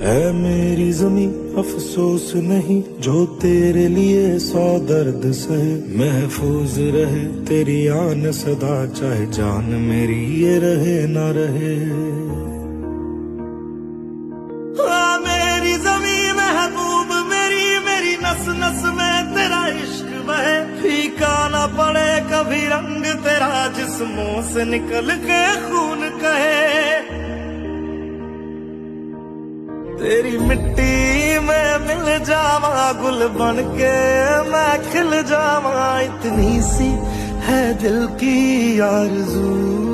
है मेरी ज़मीं अफसोस नहीं जो तेरे लिए 100 दर्द सहे। महफूज रहे तेरी आन सदा चाहे जान मेरी ये रहे ना रहे। मेरी ज़मीं महबूब मेरी नस नस में तेरा इश्क बहे। फीका ना पड़े कभी रंग तेरा जिस्मों से निकल के खून कहे। तेरी मिट्टी में मिल जावा गुल बन के मैं खिल जावा। इतनी सी है दिल की आरज़ू।